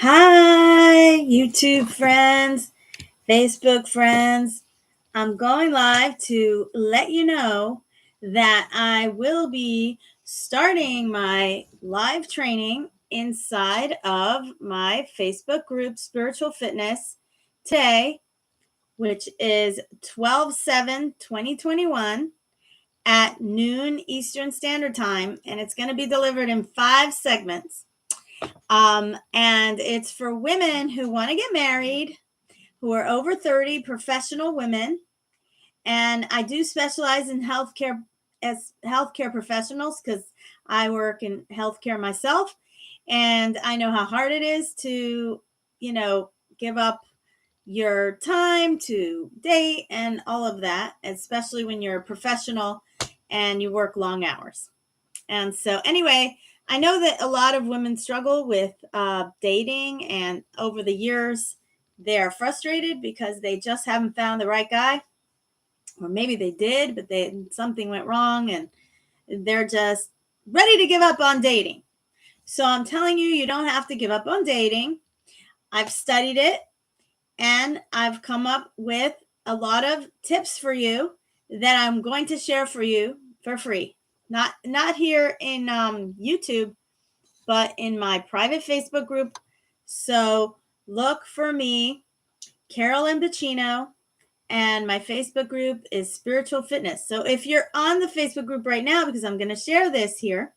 Hi, YouTube friends, Facebook friends. I'm going live to let you know that I will be starting my live training inside of my Facebook group, Spiritual Fitness, today, which is 12/7/2021 at noon Eastern Standard Time. And it's going to be delivered in 5 segments. And it's for women who want to get married, who are over 30, professional women. And I do specialize in healthcare as healthcare professionals because I work in healthcare myself. And I know how hard it is to, give up your time to date and all of that, especially when you're a professional and you work long hours. And so, anyway, I know that a lot of women struggle with dating, and over the years, they're frustrated because they just haven't found the right guy, or maybe they did, but something went wrong, and they're just ready to give up on dating. So I'm telling you, you don't have to give up on dating. I've studied it, and I've come up with a lot of tips for you that I'm going to share for you for free. Not here in YouTube, but in my private Facebook group. So look for me, Carolyn Bacino, and my Facebook group is Spiritual Fitness. So if you're on the Facebook group right now, because I'm going to share this here,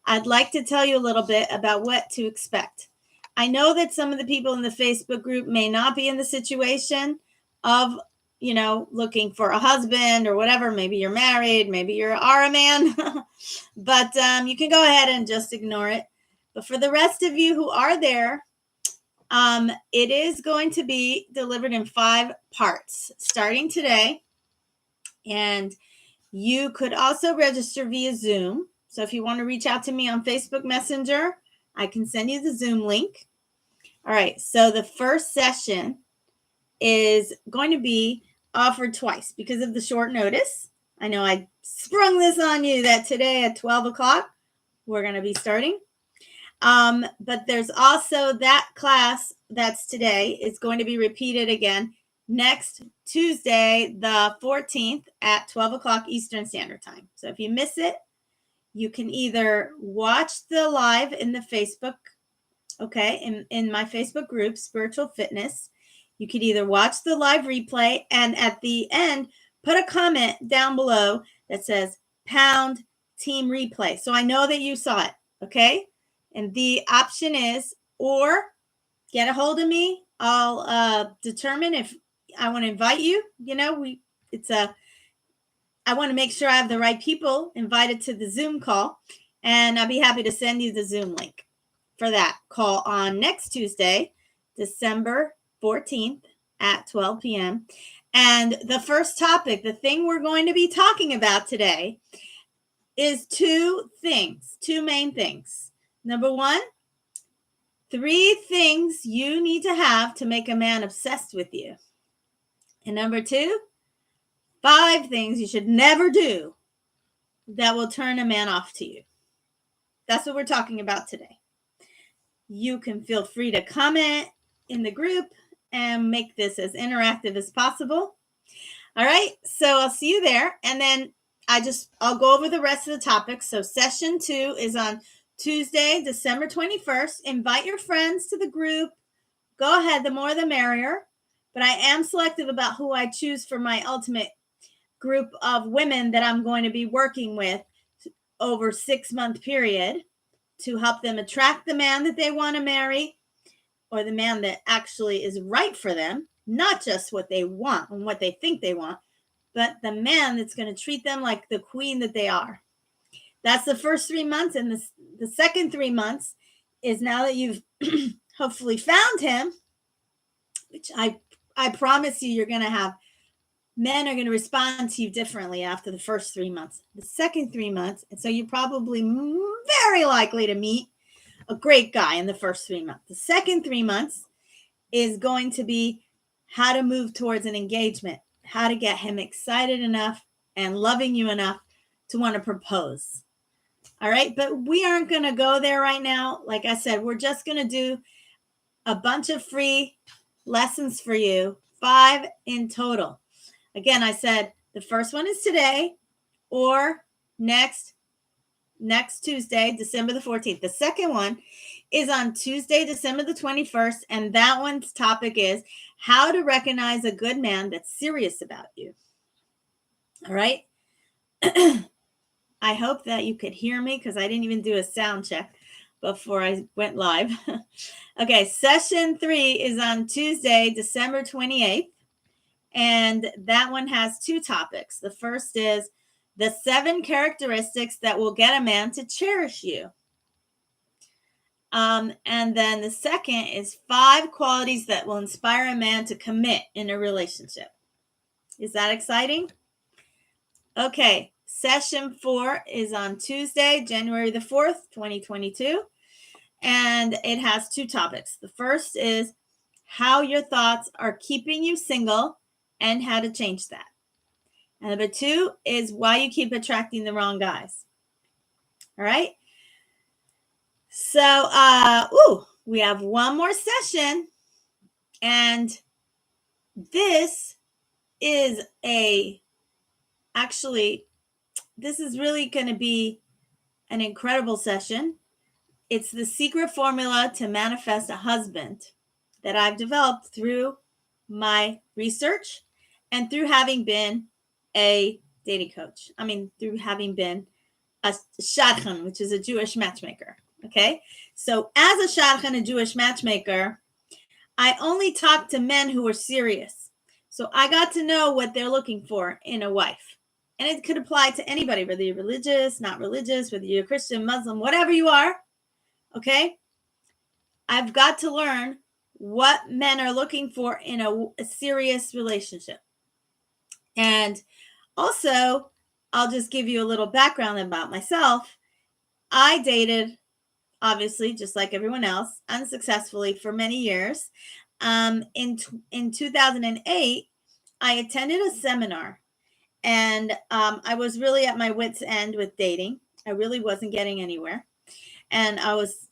I'd like to tell you a little bit about what to expect. I know that some of the people in the Facebook group may not be in the situation of, looking for a husband or whatever. Maybe you're married, maybe you are a man, but you can go ahead and just ignore it. But for the rest of you who are there, it is going to be delivered in 5 parts starting today. And you could also register via Zoom. So if you want to reach out to me on Facebook Messenger, I can send you the Zoom link. All right. So the first session is going to be offered twice because of the short notice. I know I sprung this on you that today at 12 o'clock, we're going to be starting. But there's also that class that's today is going to be repeated again next Tuesday, the 14th at 12 o'clock Eastern Standard Time. So if you miss it, you can either watch the live in the Facebook, in my Facebook group, Spiritual Fitness. You could either watch the live replay and at the end, put a comment down below that says pound team replay. So I know that you saw it, okay? And the option is, or get a hold of me. I'll determine if I want to invite you. I want to make sure I have the right people invited to the Zoom call, and I'll be happy to send you the Zoom link for that call on next Tuesday, December 14th at 12 p.m. And the first topic, the thing we're going to be talking about today, is 2 main things. Number 1, 3 things you need to have to make a man obsessed with you. And number 2, 5 things you should never do that will turn a man off to you. That's what we're talking about today. You can feel free to comment in the group and make this as interactive as possible. All right, so I'll see you there. And then I'll go over the rest of the topics. So session 2 is on Tuesday, December 21st. Invite your friends to the group. Go ahead, the more the merrier. But I am selective about who I choose for my ultimate group of women that I'm going to be working with over 6-month period to help them attract the man that they want to marry, or the man that actually is right for them, not just what they want and what they think they want, but the man that's going to treat them like the queen that they are. That's the first 3 months. And the second 3 months is now that you've hopefully found him, which I promise you're going to have. Men are going to respond to you differently after the first 3 months. The second 3 months, and so you're probably very likely to meet a great guy in the first 3 months. The second 3 months is going to be how to move towards an engagement, how to get him excited enough and loving you enough to want to propose. All right, but we aren't going to go there right now. Like I said, we're just going to do a bunch of free lessons for you, 5 in total. Again, I said the first one is today or next Tuesday, December the 14th. The second one is on Tuesday, December the 21st, and that one's topic is how to recognize a good man that's serious about you. All right. I hope that you could hear me because I didn't even do a sound check before I went live. Okay, session 3 is on Tuesday, December 28th, and that one has 2 topics. The first is the 7 characteristics that will get a man to cherish you. And then the second is 5 qualities that will inspire a man to commit in a relationship. Is that exciting? Okay, session 4 is on Tuesday, January the 4th, 2022. And it has 2 topics. The first is how your thoughts are keeping you single and how to change that. And number 2 is why you keep attracting the wrong guys. All right. So, we have one more session, and this is this is really going to be an incredible session. It's the secret formula to manifest a husband that I've developed through my research and through having been a dating coach. Through having been a shadchan, which is a Jewish matchmaker. Okay, so as a shadchan, a Jewish matchmaker, I only talk to men who are serious. So I got to know what they're looking for in a wife. And it could apply to anybody, whether you're religious, not religious, whether you're Christian, Muslim, whatever you are. Okay, I've got to learn what men are looking for in a serious relationship. And also, I'll just give you a little background about myself. I dated, obviously, just like everyone else, unsuccessfully for many years. In 2008, I attended a seminar, and I was really at my wit's end with dating. I really wasn't getting anywhere. And I was,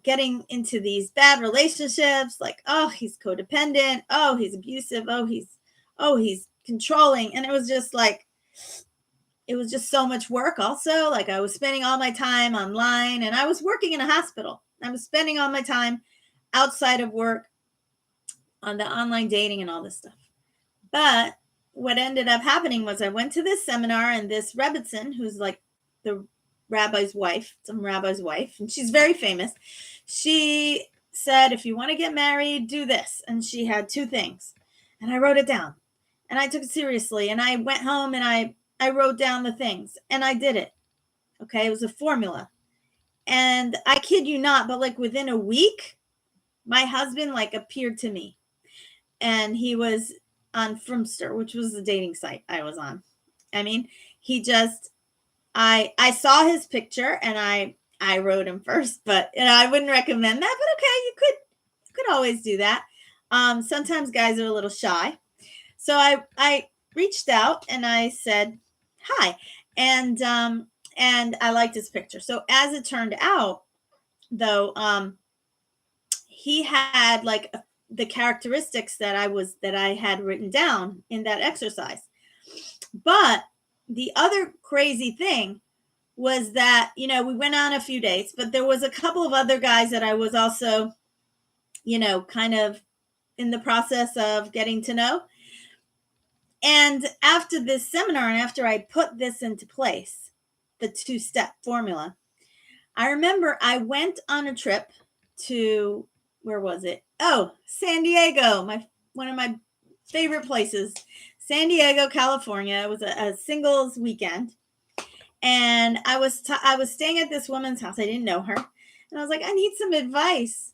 getting into these bad relationships, like, oh, he's codependent. Oh, he's abusive. Oh, he's controlling. And it was just so much work also. Like, I was spending all my time online, and I was working in a hospital. I was spending all my time outside of work on the online dating and all this stuff. But what ended up happening was I went to this seminar, and this Rebbitzin, who's like the rabbi's wife, some rabbi's wife, and she's very famous. She said, if you want to get married, do this. And she had 2 things. And I wrote it down. And I took it seriously. And I went home and I wrote down the things. And I did it. Okay, it was a formula. And I kid you not, but like within a week, my husband appeared to me. And he was on Friendster, which was the dating site I was on. I saw his picture and I wrote him first, but I wouldn't recommend that. But okay, you could always do that. Sometimes guys are a little shy, so I reached out and I said hi, and I liked his picture. So as it turned out, though, he had the characteristics that I had written down in that exercise, but the other crazy thing was that, we went on a few dates, but there was a couple of other guys that I was also, kind of in the process of getting to know. And after this seminar, and after I put this into place, the 2-step formula, I remember I went on a trip to, where was it? Oh, San Diego, one of my favorite places. San Diego, California. It was a singles weekend. And I was staying at this woman's house. I didn't know her. And I was like, I need some advice.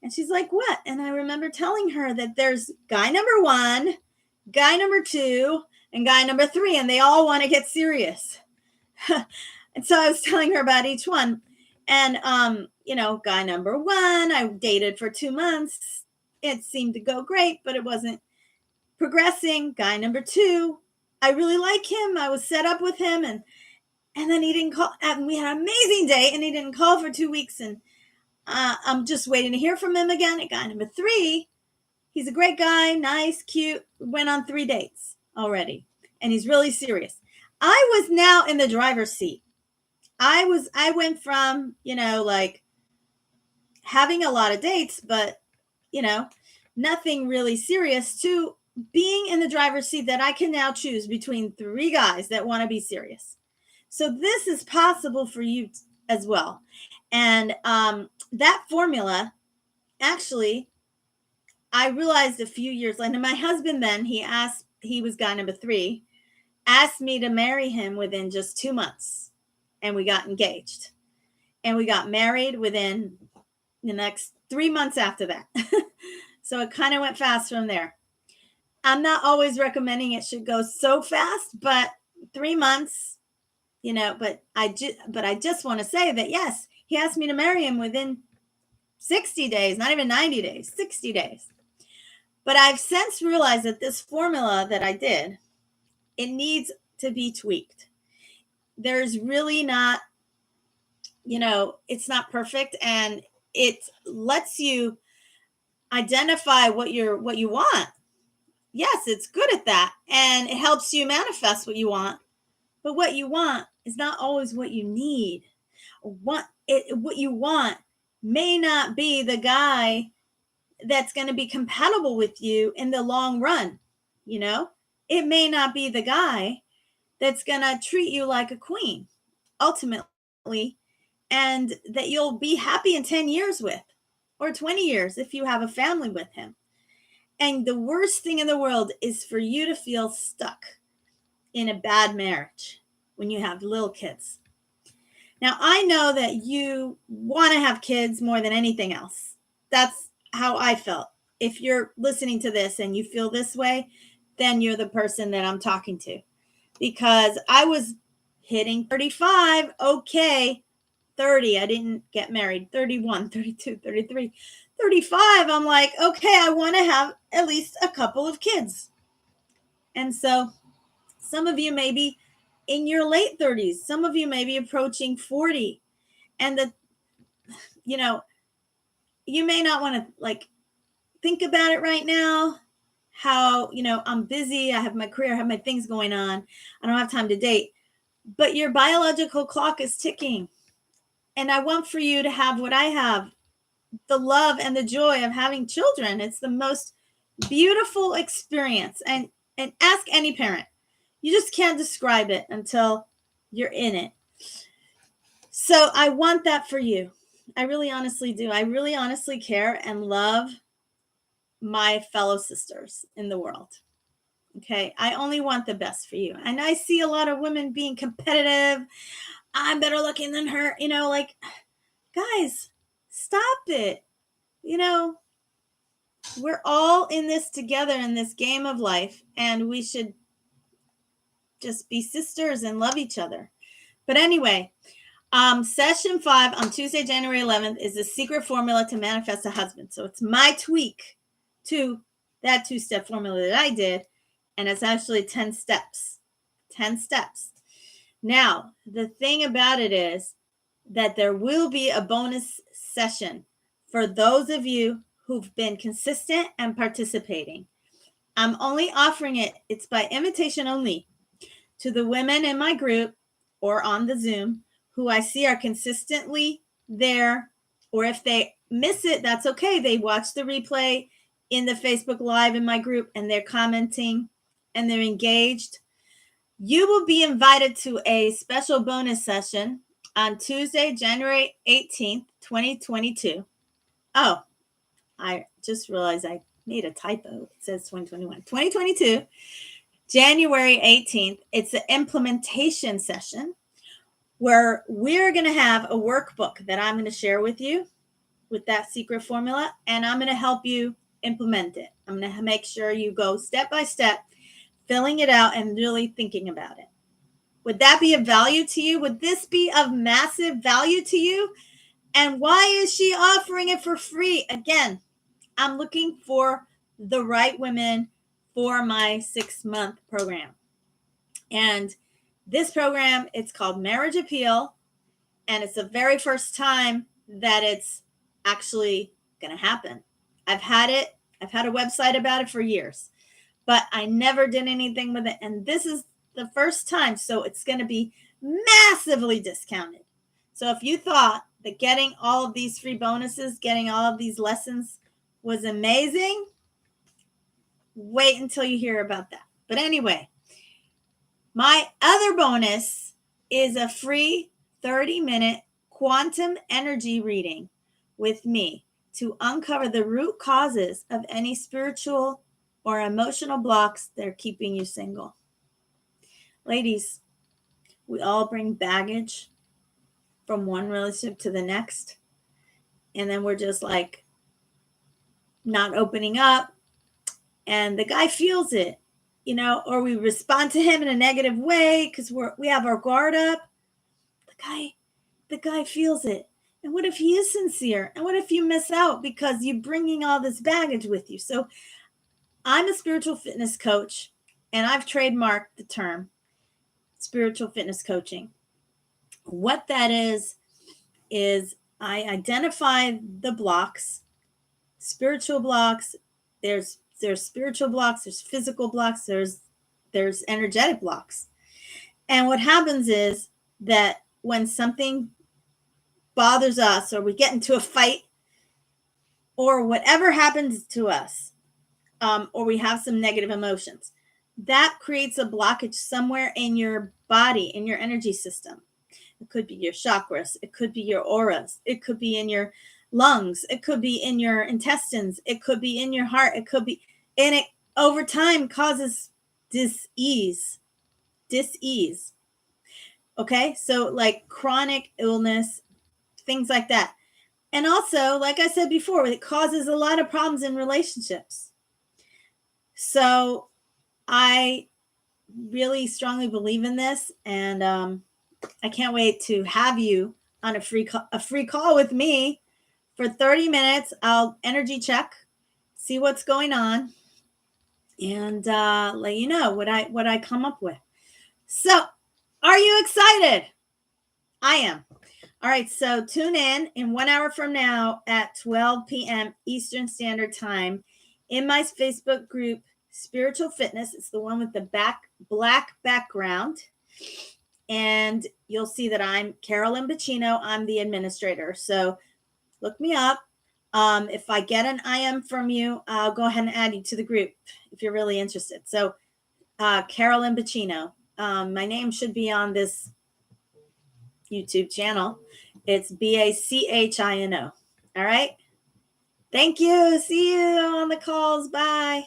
And she's like, what? And I remember telling her that there's guy number 1, guy number 2, and guy number 3, and they all want to get serious. And so I was telling her about each one. And, guy number 1, I dated for 2 months. It seemed to go great, but it wasn't progressing. Guy number 2, I really like him. I was set up with him, and then he didn't call. And we had an amazing day, and he didn't call for 2 weeks. And I'm just waiting to hear from him again. And guy number 3, he's a great guy, nice, cute, went on 3 dates already, and he's really serious. I was now in the driver's seat. I went from, like having a lot of dates, but, nothing really serious, to being in the driver's seat that I can now choose between 3 guys that want to be serious. So this is possible for you as well. And that formula, actually, I realized a few years later, my husband then, he was guy number 3, asked me to marry him within just 2 months. And we got engaged. And we got married within the next 3 months after that. So it kind of went fast from there. I'm not always recommending it should go so fast, but 3 months, but I just want to say that, yes, he asked me to marry him within 60 days, not even 90 days, 60 days. But I've since realized that this formula that I did, it needs to be tweaked. There's really not, it's not perfect, and it lets you identify what you want. Yes, it's good at that, and it helps you manifest what you want. But what you want is not always what you need. What you want may not be the guy that's going to be compatible with you in the long run. It may not be the guy that's going to treat you like a queen ultimately, and that you'll be happy in 10 years with, or 20 years if you have a family with him. And the worst thing in the world is for you to feel stuck in a bad marriage when you have little kids. Now, I know that you want to have kids more than anything else. That's how I felt. If you're listening to this and you feel this way, then you're the person that I'm talking to. Because I was hitting 35, okay, 30, I didn't get married, 31, 32, 33, 35, I'm like, okay, I want to have at least a couple of kids. And so some of you may be in your late 30s, some of you may be approaching 40, and you may not want to think about it right now, how, I'm busy, I have my career, I have my things going on, I don't have time to date, but your biological clock is ticking. And I want for you to have what I have, the love and the joy of having children. It's the most beautiful experience. And ask any parent. You just can't describe it until you're in it. So I want that for you. I really honestly do. I really honestly care and love my fellow sisters in the world. Okay. I only want the best for you. And I see a lot of women being competitive. I'm better looking than her, guys, stop it. We're all in this together in this game of life, and we should just be sisters and love each other. But anyway, session 5 on Tuesday, January 11th is the secret formula to manifest a husband. So it's my tweak to that 2-step formula that I did, and it's actually 10 steps. 10 steps. Now, the thing about it is that there will be a bonus session for those of you who've been consistent and participating. I'm only offering it, it's by invitation only, to the women in my group or on the Zoom who I see are consistently there, or if they miss it, that's okay. They watch the replay in the Facebook Live in my group, and they're commenting and they're engaged. You will be invited to a special bonus session on Tuesday, January 18th, 2022. Oh, I just realized I made a typo. It says 2021. 2022, January 18th. It's an implementation session where we're going to have a workbook that I'm going to share with you with that secret formula, and I'm going to help you implement it. I'm going to make sure you go step by step, filling it out and really thinking about it. Would that be of value to you? Would this be of massive value to you? And why is she offering it for free? Again, I'm looking for the right women for my 6-month program. And this program, it's called Marriage Appeal. And it's the very first time that it's actually going to happen. I've had a website about it for years, but I never did anything with it. And this is the first time. So it's going to be massively discounted. So if you thought that getting all of these free bonuses, getting all of these lessons was amazing, wait until you hear about that. But anyway, my other bonus is a free 30-minute quantum energy reading with me to uncover the root causes of any spiritual or emotional blocks that are keeping you single. Ladies, we all bring baggage from one relationship to the next, and then we're just like not opening up, and the guy feels it, or we respond to him in a negative way because we have our guard up. The guy feels it. And what if he is sincere? And what if you miss out because you're bringing all this baggage with you? So I'm a spiritual fitness coach, and I've trademarked the term spiritual fitness coaching. What that is I identify the blocks, spiritual blocks. There's spiritual blocks, there's physical blocks, there's energetic blocks. And what happens is that when something bothers us, or we get into a fight, or whatever happens to us, or we have some negative emotions, that creates a blockage somewhere in your body, in your energy system. It could be your chakras, it could be your auras, it could be in your lungs, it could be in your intestines, it could be in your heart, it could be, and it over time causes dis-ease. Okay, so like chronic illness, things like that. And also, like I said before, it causes a lot of problems in relationships. So I really strongly believe in this, and I can't wait to have you on a free call with me for 30 minutes. I'll energy check, see what's going on, and let you know what I come up with. So, are you excited? I am. All right, so tune in 1 hour from now at 12 p.m. Eastern Standard Time in my Facebook group, Spiritual Fitness. It's the one with the black background. And you'll see that I'm Carolyn Bacino. I'm the administrator. So look me up. If I get an IM from you, I'll go ahead and add you to the group if you're really interested. So Carolyn Bacino. My name should be on this YouTube channel. It's Bachino. All right. Thank you. See you on the calls. Bye.